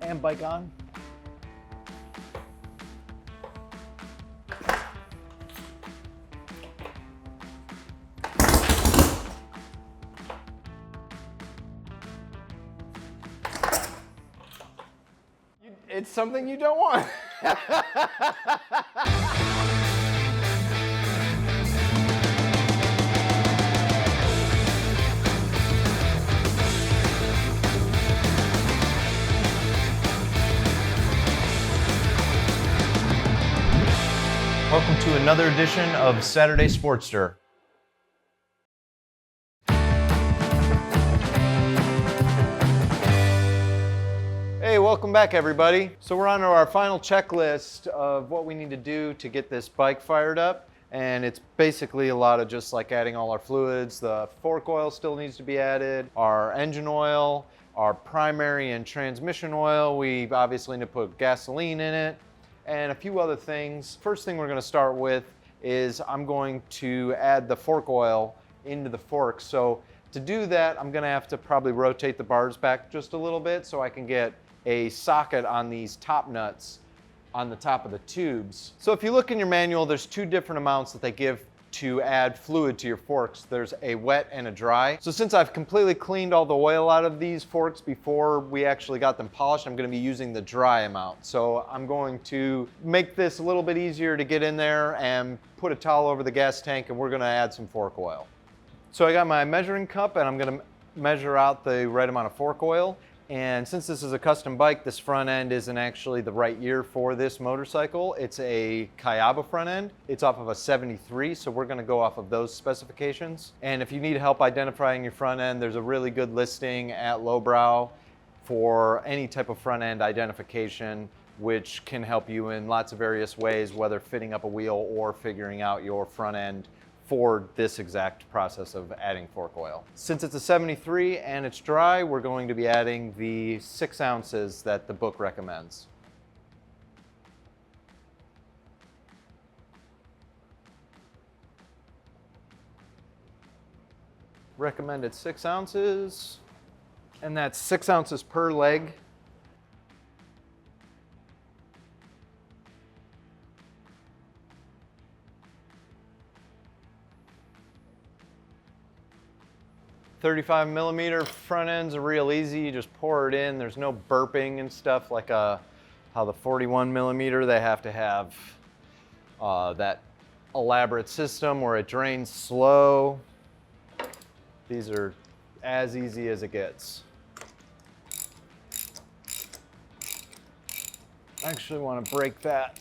hand bike on. It's something you don't want. Welcome to another edition of Saturday Sportster. Hey, welcome back everybody. So we're on to our final checklist of what we need to do to get this bike fired up. And it's basically a lot of just like adding all our fluids. The fork oil still needs to be added, our engine oil, our primary and transmission oil. We obviously need to put gasoline in it and a few other things. First thing we're going to start with is I'm going to add the fork oil into the fork. So to do that, I'm going to have to probably rotate the bars back just a little bit so I can get a socket on these top nuts on the top of the tubes. So if you look in your manual, there's two different amounts that they give to add fluid to your forks. There's a wet and a dry. So since I've completely cleaned all the oil out of these forks before we actually got them polished, I'm going to be using the dry amount. So I'm going to make this a little bit easier to get in there and put a towel over the gas tank, and we're going to add some fork oil. So I got my measuring cup and I'm going to measure out the right amount of fork oil. And since this is a custom bike, this front end isn't actually the right year for this motorcycle. It's a Carburetor front end. It's off of a 73, so we're gonna go off of those specifications. And if you need help identifying your front end, there's a really good listing at Lowbrow for any type of front end identification, which can help you in lots of various ways, whether fitting up a wheel or figuring out your front end for this exact process of adding fork oil. Since it's a 73 and it's dry, we're going to be adding the 6 ounces that the book recommends. Recommended 6 ounces, and that's 6 ounces per leg. .35mm front ends are real easy. You just pour it in. There's no burping and stuff like how the 41mm, they have to have that elaborate system where it drains slow. These are as easy as it gets. I actually want to break that.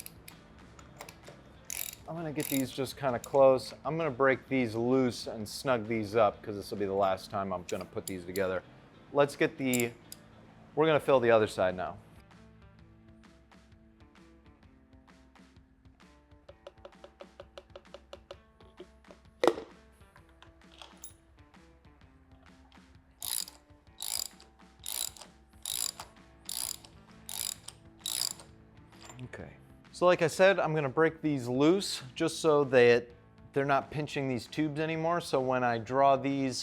I'm gonna get these just kind of close. I'm gonna break these loose and snug these up because this will be the last time I'm gonna put these together. Let's get we're gonna fill the other side now. Okay. So like I said, I'm gonna break these loose just so that they're not pinching these tubes anymore. So when I draw the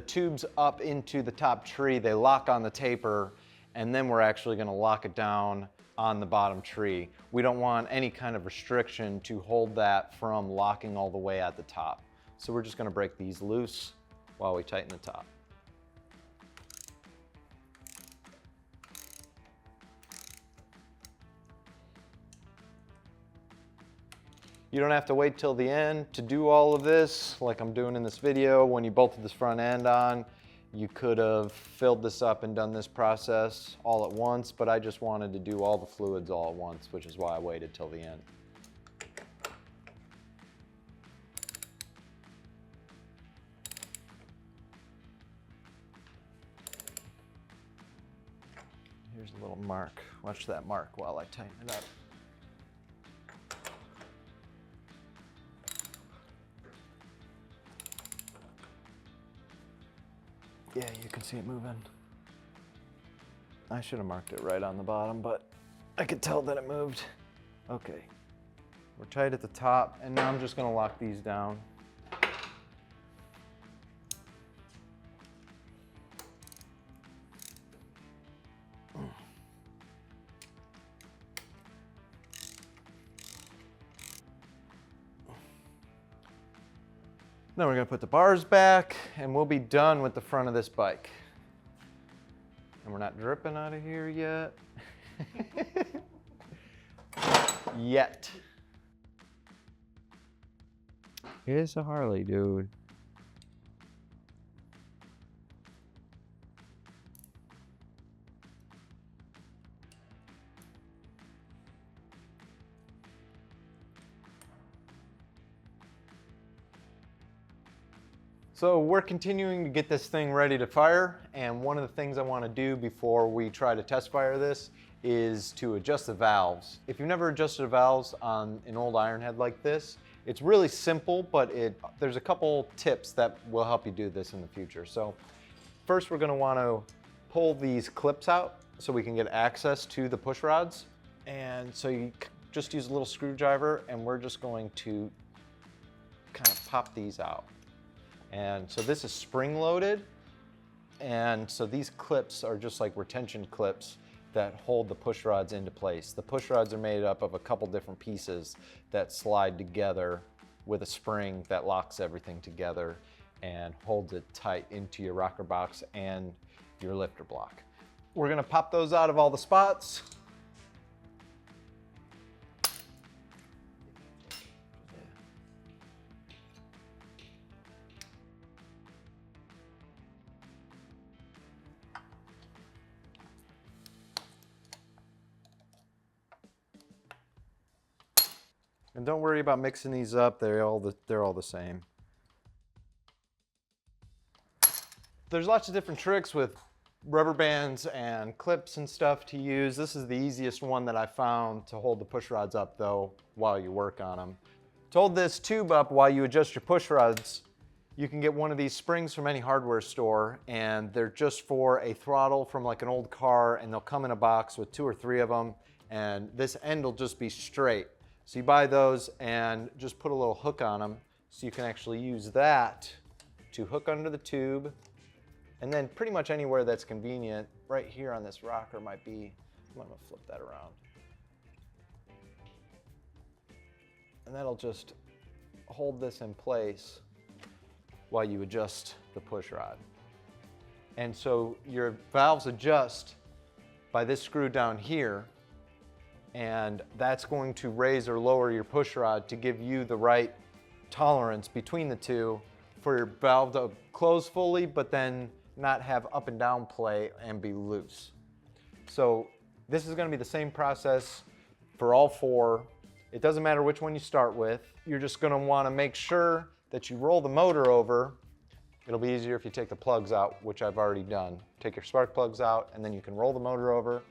tubes up into the top tree, they lock on the taper, and then we're actually gonna lock it down on the bottom tree. We don't want any kind of restriction to hold that from locking all the way at the top. So we're just gonna break these loose while we tighten the top. You don't have to wait till the end to do all of this like I'm doing in this video. When you bolted this front end on, you could have filled this up and done this process all at once, but I just wanted to do all the fluids all at once, which is why I waited till the end. Here's a little mark. Watch that mark while I tighten it up. Yeah, you can see it moving. I should have marked it right on the bottom, but I could tell that it moved. Okay, we're tight at the top, and now I'm just gonna lock these down. Then we're gonna put the bars back and we'll be done with the front of this bike. And we're not dripping out of here yet. Yet. It's a Harley, dude. So we're continuing to get this thing ready to fire, and one of the things I want to do before we try to test fire this is to adjust the valves. If you've never adjusted the valves on an old iron head like this, it's really simple, but there's a couple tips that will help you do this in the future. So first we're going to want to pull these clips out so we can get access to the push rods. And so you just use a little screwdriver, and we're just going to kind of pop these out. And so this is spring loaded, and so these clips are just like retention clips that hold the push rods into place. The push rods are made up of a couple different pieces that slide together with a spring that locks everything together and holds it tight into your rocker box and your lifter block. We're gonna pop those out of all the spots. And don't worry about mixing these up, they're all the same. There's lots of different tricks with rubber bands and clips and stuff to use. This is the easiest one that I found to hold the push rods up though while you work on them. To hold this tube up while you adjust your push rods, you can get one of these springs from any hardware store, and they're just for a throttle from like an old car, and they'll come in a box with 2 or 3 of them, and this end will just be straight. So you buy those and just put a little hook on them so you can actually use that to hook under the tube, and then pretty much anywhere that's convenient. Right here on this rocker might be, I'm gonna flip that around. And that'll just hold this in place while you adjust the push rod. And so your valves adjust by this screw down here, and that's going to raise or lower your push rod to give you the right tolerance between the two for your valve to close fully, but then not have up and down play and be loose. So this is going to be the same process for all 4. It doesn't matter which one you start with. You're just going to want to make sure that you roll the motor over. It'll be easier if you take the plugs out, which I've already done. Take your spark plugs out, and then you can roll the motor over.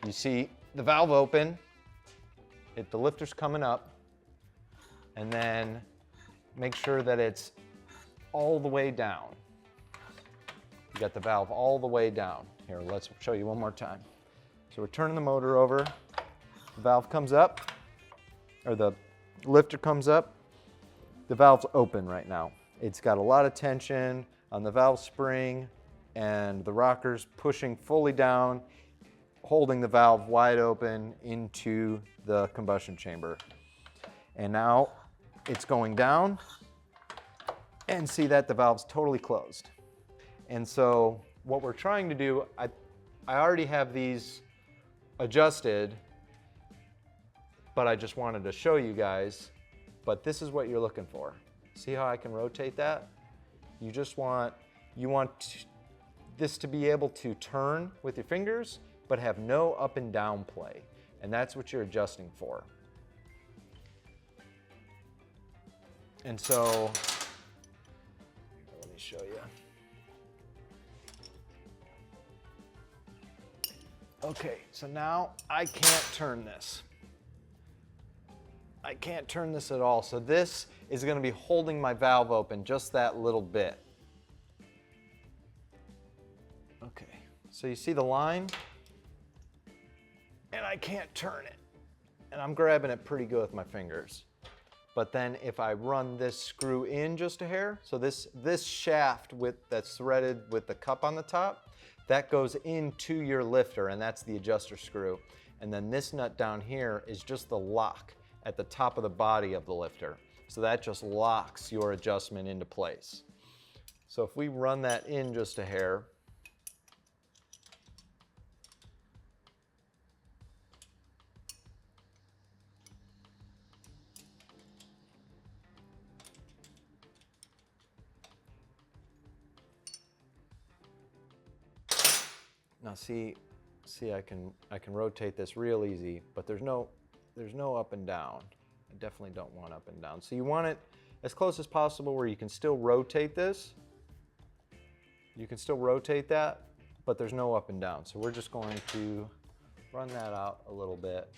You see the valve open, the lifter's coming up, and then make sure that it's all the way down. You got the valve all the way down. Here, let's show you one more time. So we're turning the motor over, the valve comes up, or the lifter comes up, the valve's open right now. It's got a lot of tension on the valve spring, and the rocker's pushing fully down, holding the valve wide open into the combustion chamber. And now it's going down, and see that the valve's totally closed. And so what we're trying to do, I already have these adjusted, but I just wanted to show you guys, but this is what you're looking for. See how I can rotate that? You want this to be able to turn with your fingers, but have no up and down play. And that's what you're adjusting for. And so, let me show you. Okay, so now I can't turn this. I can't turn this at all. So this is going to be holding my valve open just that little bit. Okay, so you see the line? And I can't turn it. And I'm grabbing it pretty good with my fingers. But then if I run this screw in just a hair, so this shaft that's threaded with the cup on the top, that goes into your lifter, and that's the adjuster screw. And then this nut down here is just the lock at the top of the body of the lifter. So that just locks your adjustment into place. So if we run that in just a hair, now see I can rotate this real easy, but there's no up and down. I definitely don't want up and down. So you want it as close as possible where you can still rotate this. You can still rotate that, but there's no up and down. So we're just going to run that out a little bit.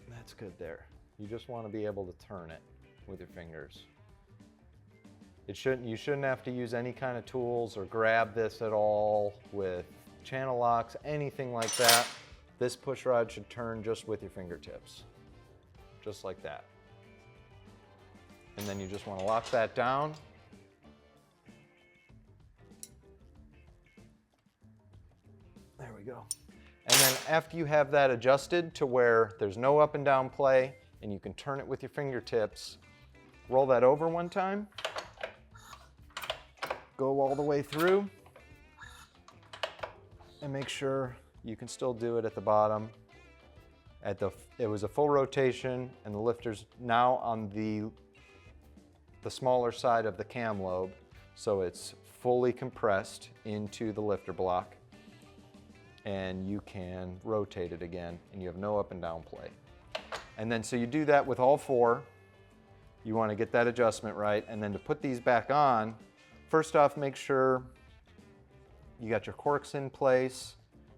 That's good there. You just want to be able to turn it with your fingers. You shouldn't have to use any kind of tools or grab this at all with channel locks, anything like that. This push rod should turn just with your fingertips, just like that. And then you just want to lock that down. There we go. And then after you have that adjusted to where there's no up and down play and you can turn it with your fingertips, roll that over one time. Go all the way through and make sure you can still do it at the bottom. It was a full rotation and the lifter's now on the smaller side of the cam lobe, so it's fully compressed into the lifter block, and you can rotate it again and you have no up and down play. And then so you do that with all four. You want to get that adjustment right, and then to put these back on, first off, make sure you got your corks in place.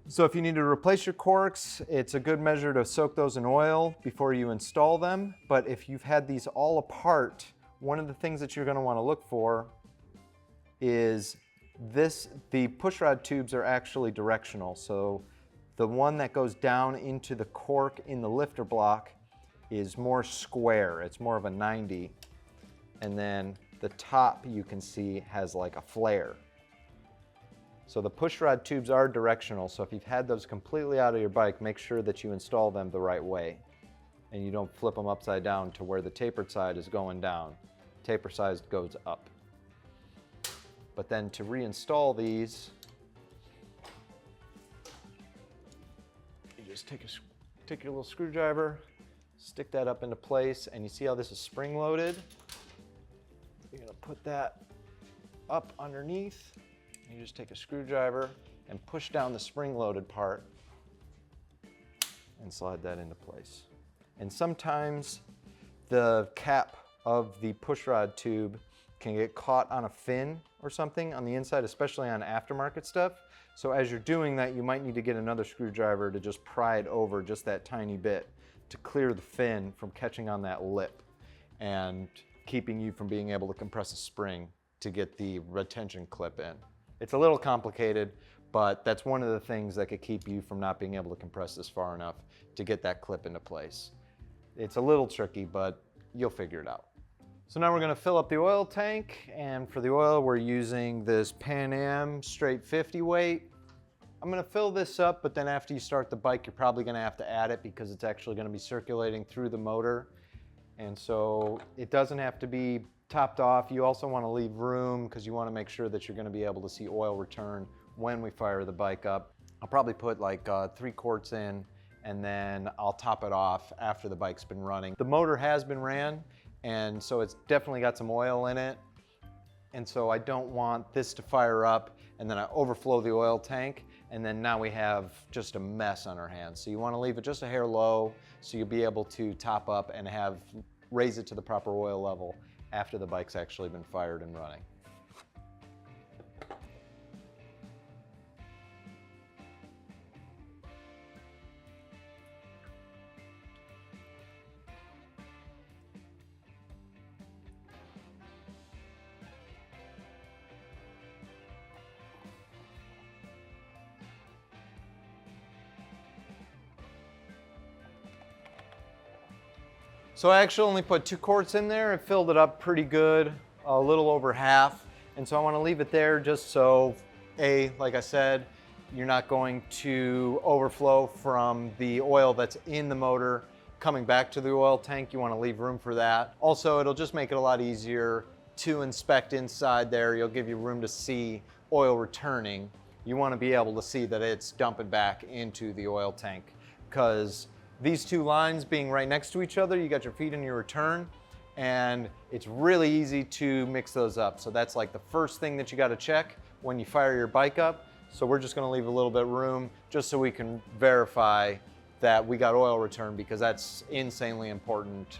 So if you need to replace your corks, it's a good measure to soak those in oil before you install them. But if you've had these all apart, one of the things that you're going to want to look for is the pushrod tubes are actually directional. So the one that goes down into the cork in the lifter block is more square. It's more of a 90. And then the top, you can see, has like a flare. So the pushrod tubes are directional, so if you've had those completely out of your bike, make sure that you install them the right way and you don't flip them upside down to where the tapered side is going down. Taper side goes up. But then to reinstall these, you just take your little screwdriver, stick that up into place, and you see how this is spring loaded? You're gonna put that up underneath. You just take a screwdriver and push down the spring-loaded part and slide that into place. And sometimes the cap of the pushrod tube can get caught on a fin or something on the inside, especially on aftermarket stuff. So as you're doing that, you might need to get another screwdriver to just pry it over just that tiny bit to clear the fin from catching on that lip and keeping you from being able to compress a spring to get the retention clip in. It's a little complicated, but that's one of the things that could keep you from not being able to compress this far enough to get that clip into place. It's a little tricky, but you'll figure it out. So now we're going to fill up the oil tank, and for the oil we're using this Pan Am straight 50 weight. I'm going to fill this up, but then after you start the bike you're probably going to have to add it because it's actually going to be circulating through the motor. And so it doesn't have to be topped off. You also want to leave room because you want to make sure that you're going to be able to see oil return when we fire the bike up. I'll probably put like 3 quarts in, and then I'll top it off after the bike's been running. The motor has been ran, and so it's definitely got some oil in it. And so I don't want this to fire up and then I overflow the oil tank, and then now we have just a mess on our hands. So you want to leave it just a hair low so you'll be able to top up and raise it to the proper oil level after the bike's actually been fired and running. So I actually only put 2 quarts in there. It filled it up pretty good, a little over half. And so I want to leave it there just so, like I said, You're not going to overflow from the oil that's in the motor coming back to the oil tank. You want to leave room for that. Also, it'll just make it a lot easier to inspect inside there. You'll give you room to see oil returning. You want to be able to see that it's dumping back into the oil tank, because these two lines being right next to each other, you got your feed in your return, and it's really easy to mix those up. So that's like the first thing that you got to check when you fire your bike up. So we're just going to leave a little bit of room just so we can verify that we got oil return, because that's insanely important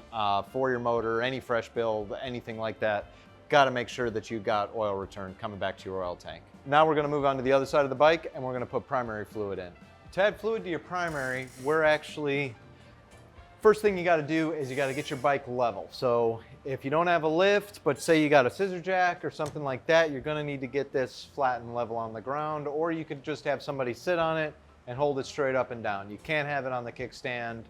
for your motor, any fresh build, anything like that. Got to make sure that you got oil return coming back to your oil tank. Now we're going to move on to the other side of the bike, and we're going to put primary fluid in. To add fluid to your primary, first thing you got to do is you got to get your bike level. So if you don't have a lift, but say you got a scissor jack or something like that, you're going to need to get this flat and level on the ground, or you could just have somebody sit on it and hold it straight up and down. You can't have it on the kickstand.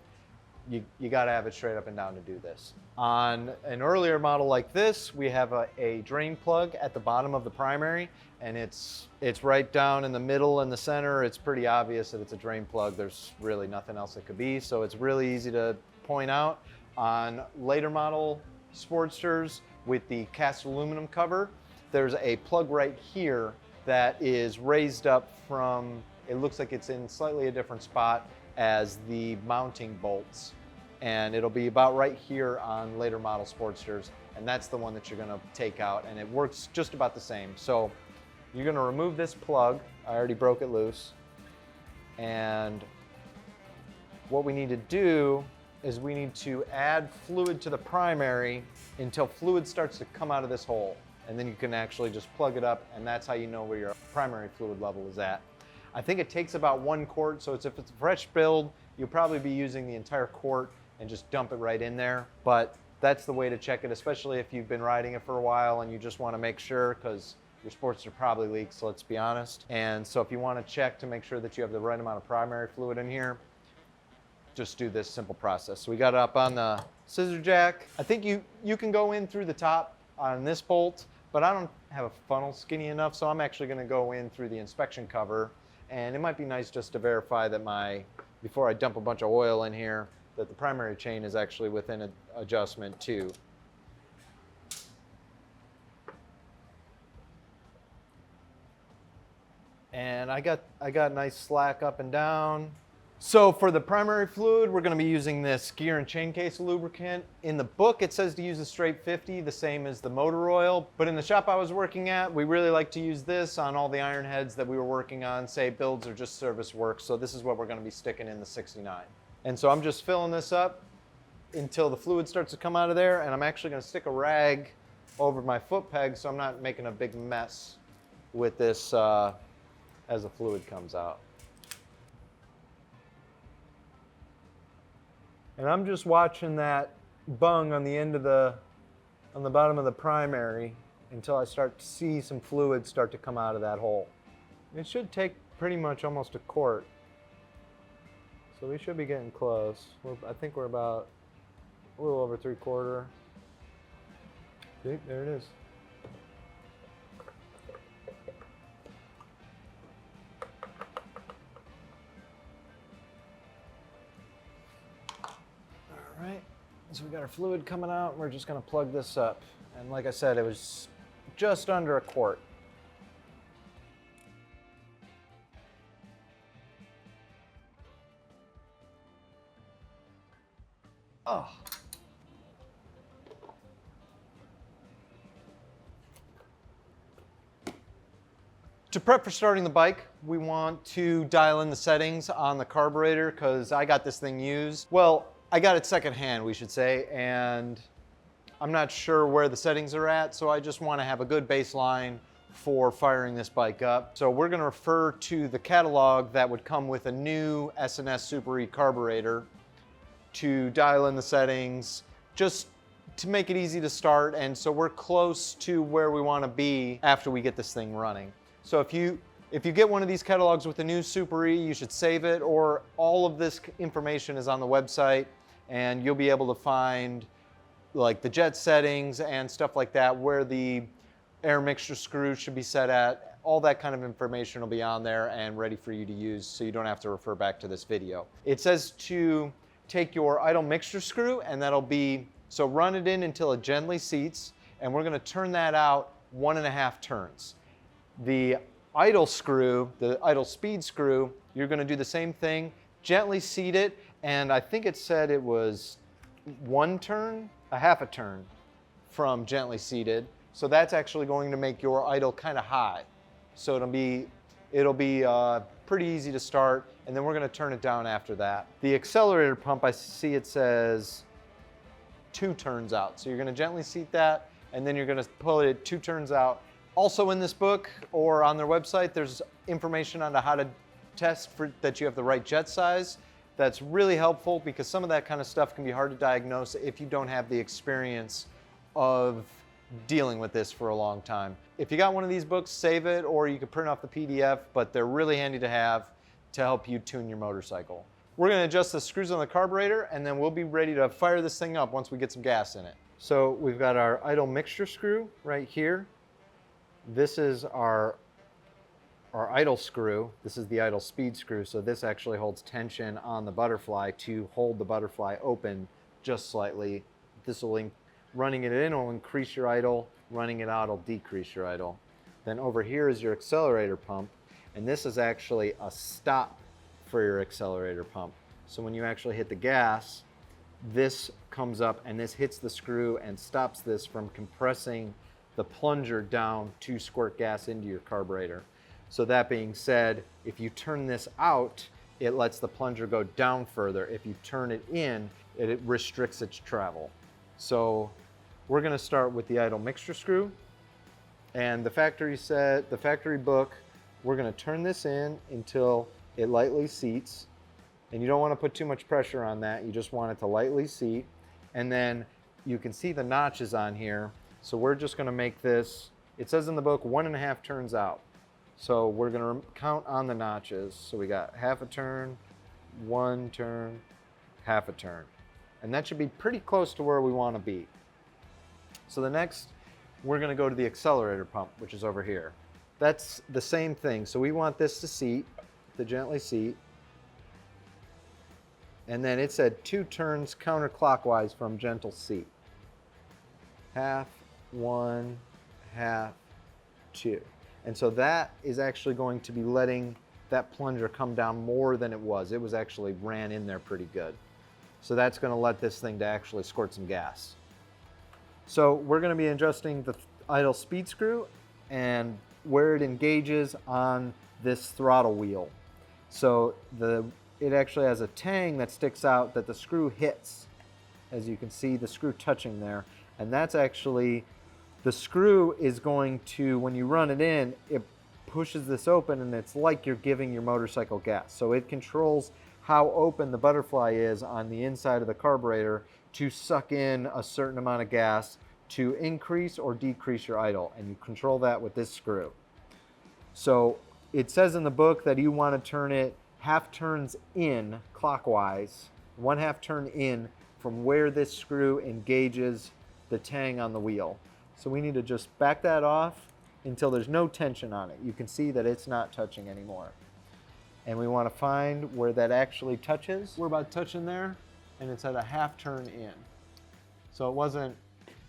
You got to have it straight up and down to do this. On an earlier model like this, we have a drain plug at the bottom of the primary, and it's right down in the middle and the center. It's pretty obvious that it's a drain plug. There's really nothing else it could be, so it's really easy to point out. On later model Sportsters with the cast aluminum cover, there's a plug right here that is raised up from, it looks like it's in slightly a different spot as the mounting bolts, and it'll be about right here on later model Sportsters, and that's the one that you're going to take out, and it works just about the same. So you're going to remove this plug. I already broke it loose, and what we need to do is we need to add fluid to the primary until fluid starts to come out of this hole, and then you can actually just plug it up, and that's how you know where your primary fluid level is at. I think it takes about 1 quart, so if it's a fresh build, you'll probably be using the entire quart and just dump it right in there. But that's the way to check it, especially if you've been riding it for a while and you just want to make sure, because your Sportster probably leaks, let's be honest. And so if you want to check to make sure that you have the right amount of primary fluid in here, just do this simple process. So we got it up on the scissor jack. I think you can go in through the top on this bolt, but I don't have a funnel skinny enough, so I'm actually going to go in through the inspection cover. And it might be nice just to verify that before I dump a bunch of oil in here, that the primary chain is actually within an adjustment too. And I got nice slack up and down. So for the primary fluid, we're going to be using this gear and chain case lubricant. In the book, it says to use a straight 50, the same as the motor oil. But in the shop I was working at, we really like to use this on all the iron heads that we were working on, say builds or just service work. So this is what we're going to be sticking in the 69. And so I'm just filling this up until the fluid starts to come out of there. And I'm actually going to stick a rag over my foot peg so I'm not making a big mess with this as the fluid comes out. And I'm just watching that bung on the end of on the bottom of the primary until I start to see some fluid start to come out of that hole. It should take pretty much almost a quart. So we should be getting close. I think we're about a little over 3/4. See, there it is. All right, so we got our fluid coming out, and we're just gonna plug this up. And like I said, it was just under a quart. Oh. To prep for starting the bike, we want to dial in the settings on the carburetor, because I got this thing used. Well, I got it secondhand, we should say, and I'm not sure where the settings are at, so I just want to have a good baseline for firing this bike up. So we're going to refer to the catalog that would come with a new S&S Super E carburetor to dial in the settings, just to make it easy to start, and so we're close to where we want to be after we get this thing running. So if you get one of these catalogs with the new Super E, you should save it, or all of this information is on the website, and you'll be able to find like the jet settings and stuff like that, where the air mixture screws should be set at, All that kind of information will be on there and ready for you to use, so you don't have to refer back to this video. It says to take your idle mixture screw, and that'll be, so run it in until it gently seats, and we're gonna turn that out 1.5 turns. The idle screw, the idle speed screw, you're gonna do the same thing, gently seat it, and I think it said it was 1 turn, a half a turn from gently seated. So that's actually going to make your idle kind of high. So it'll be pretty easy to start, and then we're gonna turn it down after that. The accelerator pump, I see it says 2 turns out. So you're gonna gently seat that, and then you're gonna pull it 2 turns out. Also in this book or on their website, there's information on how to test for that you have the right jet size. That's really helpful because some of that kind of stuff can be hard to diagnose if you don't have the experience of dealing with this for a long time. If you got one of these books, save it, or you can print off the PDF, but they're really handy to have to help you tune your motorcycle. We're gonna adjust the screws on the carburetor, and then we'll be ready to fire this thing up once we get some gas in it. So we've got our idle mixture screw right here. This is our idle screw. This is the idle speed screw, so this actually holds tension on the butterfly to hold the butterfly open just slightly. Running it in will increase your idle, running it out will decrease your idle. Then over here is your accelerator pump, and this is actually a stop for your accelerator pump. So when you actually hit the gas, this comes up and this hits the screw and stops this from compressing the plunger down to squirt gas into your carburetor. So that being said, if you turn this out, it lets the plunger go down further. If you turn it in, it restricts its travel. So we're gonna start with the idle mixture screw, and the factory book, we're gonna turn this in until it lightly seats, and you don't wanna put too much pressure on that, you just want it to lightly seat, and then you can see the notches on here, so we're just gonna make this, it says in the book 1.5 turns out. So we're gonna count on the notches, so we got half a turn, 1 turn, half a turn. And that should be pretty close to where we wanna be. So the next, we're gonna go to the accelerator pump, which is over here. That's the same thing. So we want this to seat, to gently seat. And then it said 2 turns counterclockwise from gentle seat. Half, 1, half, 2. And so that is actually going to be letting that plunger come down more than it was. It was actually ran in there pretty good. So that's gonna let this thing to actually squirt some gas. So we're gonna be adjusting the idle speed screw and where it engages on this throttle wheel. So it actually has a tang that sticks out that the screw hits. As you can see, the screw touching there. And that's actually, the screw is going to, when you run it in, it pushes this open and it's like you're giving your motorcycle gas. So it controls how open the butterfly is on the inside of the carburetor to suck in a certain amount of gas to increase or decrease your idle, and you control that with this screw. So it says in the book that you want to turn it half turns in clockwise, 1/2 turn in from where this screw engages the tang on the wheel. So we need to just back that off until there's no tension on it. You can see that it's not touching anymore. And we want to find where that actually touches. We're about touching there, and it's at a half turn in. So it wasn't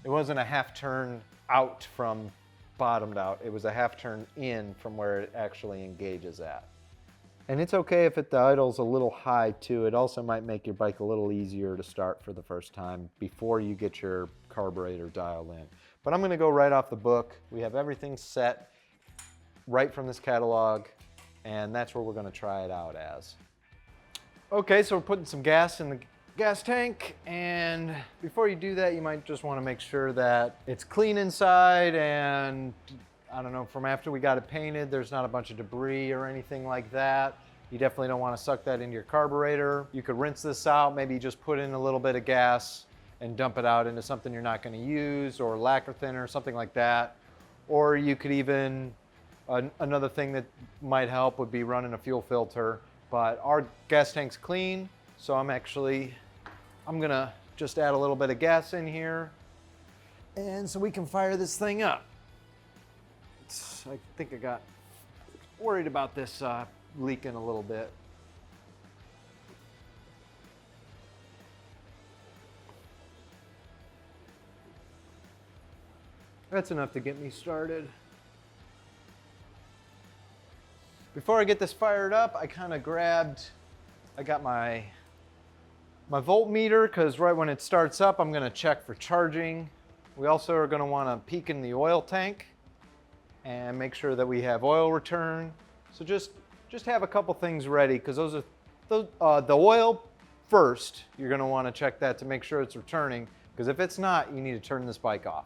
a half turn out from bottomed out. It was a half turn in from where it actually engages at. And it's okay if the idle's a little high too. It also might make your bike a little easier to start for the first time before you get your carburetor dialed in. But I'm gonna go right off the book. We have everything set right from this catalog, and that's where we're gonna try it out as. Okay, so we're putting some gas in the gas tank, and before you do that, you might just wanna make sure that it's clean inside, and I don't know, from after we got it painted, there's not a bunch of debris or anything like that. You definitely don't wanna suck that into your carburetor. You could rinse this out, maybe just put in a little bit of gas and dump it out into something you're not gonna use, or lacquer thinner, something like that. Or you could even, another thing that might help would be running a fuel filter, but our gas tank's clean, so I'm gonna just add a little bit of gas in here, and so we can fire this thing up. I think I got worried about this leaking a little bit. That's enough to get me started. Before I get this fired up, I kind of I got my voltmeter, because right when it starts up, I'm gonna check for charging. We also are gonna wanna peek in the oil tank and make sure that we have oil return. So just have a couple things ready, because the oil first, you're gonna wanna check that to make sure it's returning, because if it's not, you need to turn this bike off.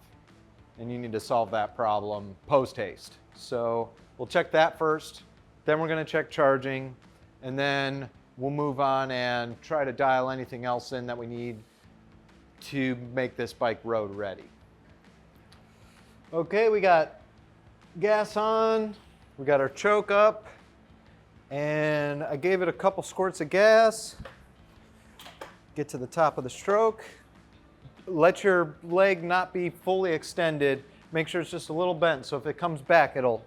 And you need to solve that problem post-haste. So we'll check that first, then we're gonna check charging, and then we'll move on and try to dial anything else in that we need to make this bike road ready. Okay, we got gas on, we got our choke up, and I gave it a couple squirts of gas. Get to the top of the stroke. Let your leg not be fully extended. Make sure it's just a little bent, so if it comes back, it'll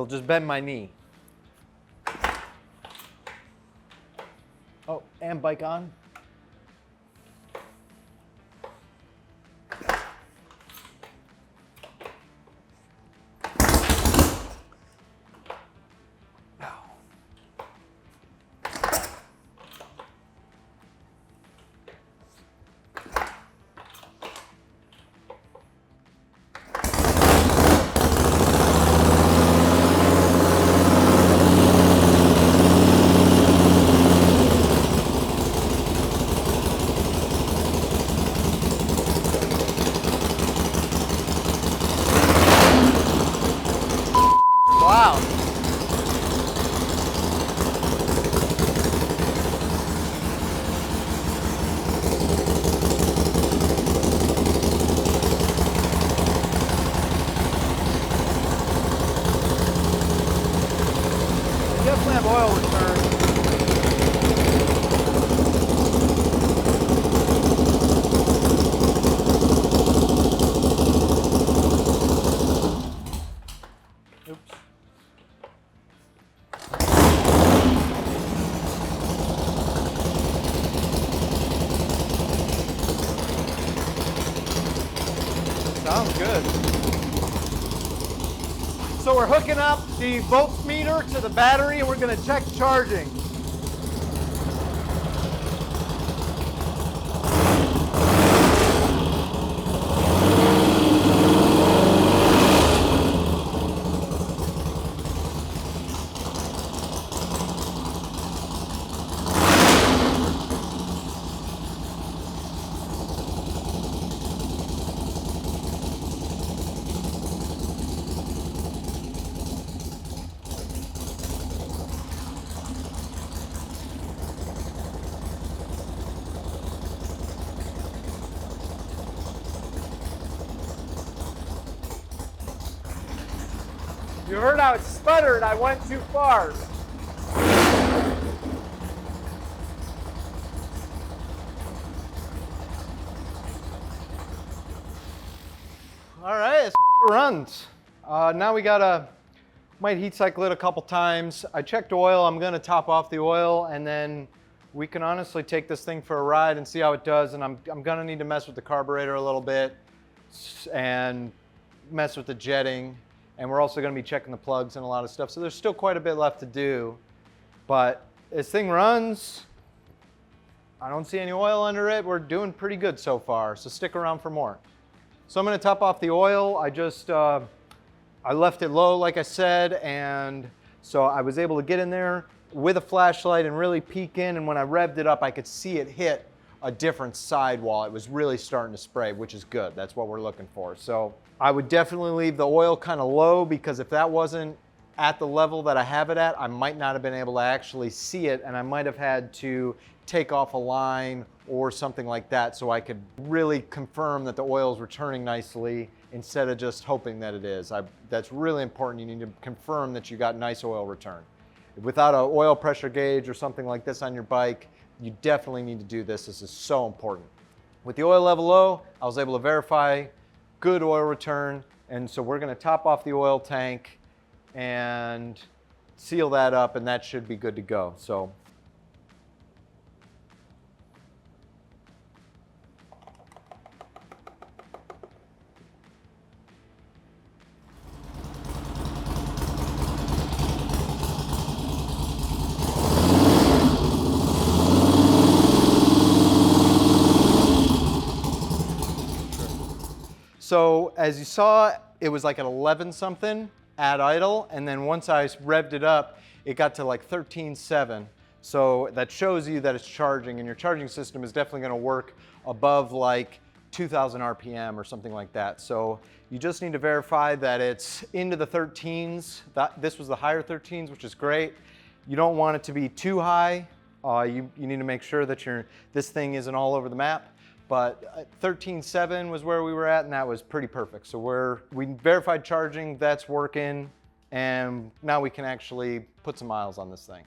just bend my knee. Oh, and bike on. Wow. Definitely have oil return. Oops. Sounds good. So we're hooking up the voltmeter to the battery and we're going to check charging. You heard how it sputtered. I went too far. All right, it runs. Now we might heat cycle it a couple times. I checked oil. I'm gonna top off the oil, and then we can honestly take this thing for a ride and see how it does. And I'm gonna need to mess with the carburetor a little bit and mess with the jetting. And we're also gonna be checking the plugs and a lot of stuff. So there's still quite a bit left to do. But this thing runs. I don't see any oil under it. We're doing pretty good so far. So stick around for more. So I'm gonna top off the oil. I left it low, like I said. And so I was able to get in there with a flashlight and really peek in. And when I revved it up, I could see it hit a different sidewall. It was really starting to spray, which is good. That's what we're looking for. So I would definitely leave the oil kind of low, because if that wasn't at the level that I have it at, I might not have been able to actually see it, and I might have had to take off a line or something like that so I could really confirm that the oil is returning nicely instead of just hoping that it is. That's really important. You need to confirm that you got nice oil return. Without an oil pressure gauge or something like this on your bike, you definitely need to do this. This is so important. With the oil level low, I was able to verify good oil return, and so we're going to top off the oil tank and seal that up, and that should be good to go. So. So as you saw, it was like at 11 something at idle, and then once I revved it up, it got to like 13.7. So that shows you that it's charging, and your charging system is definitely gonna work above like 2,000 RPM or something like that. So you just need to verify that it's into the 13s. This was the higher 13s, which is great. You don't want it to be too high. You need to make sure that this thing isn't all over the map. But 13.7 was where we were at, and that was pretty perfect. So we verified charging, that's working, and now we can actually put some miles on this thing.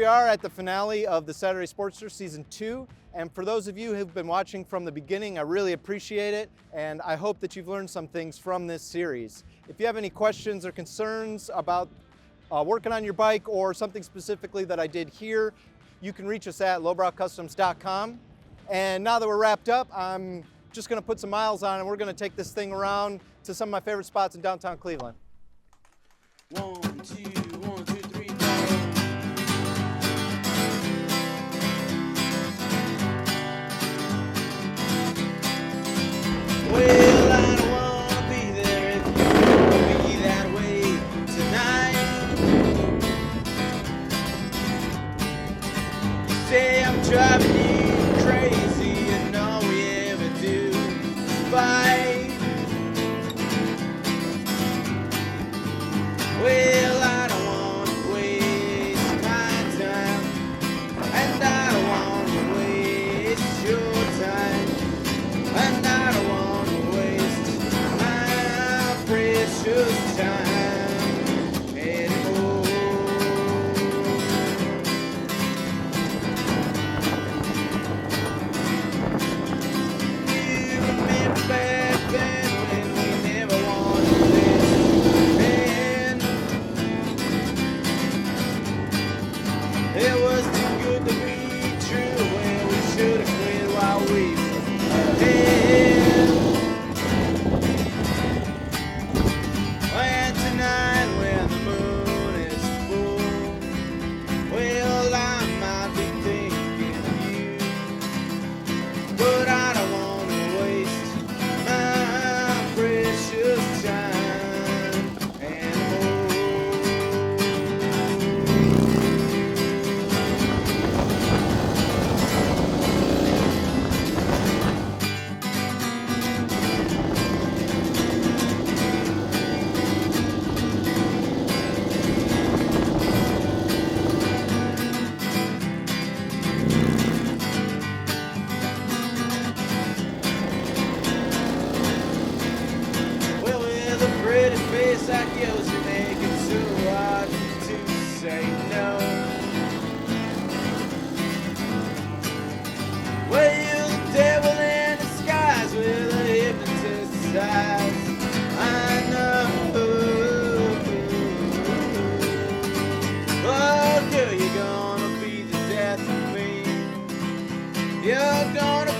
we are at the finale of the Saturday Sportster Season 2. And for those of you who've been watching from the beginning, I really appreciate it. And I hope that you've learned some things from this series. If you have any questions or concerns about working on your bike or something specifically that I did here, you can reach us at lowbrowcustoms.com. And now that we're wrapped up, I'm just gonna put some miles on and we're gonna take this thing around to some of my favorite spots in downtown Cleveland. 1, 2, 1, 2, 3, 4. Well, I don't wanna be there if you be that way tonight. You say I'm driving you crazy and all we ever do is fight. Well, I don't want to waste my time, and I don't want to waste your time, and I don't want to waste my precious time anymore. You remember back then when we never wanted this, and it was too good to be true, and we should have quit while we were ahead. And tonight when the moon is full, well, I might be thinking of you, but I don't want to waste my precious time anymore. Well, with a pretty face like yours, you make it so hard to say no. Well, you're the devil in disguise with a hypnotist's eyes. I know. Oh, girl, you're gonna be the death of me. You're gonna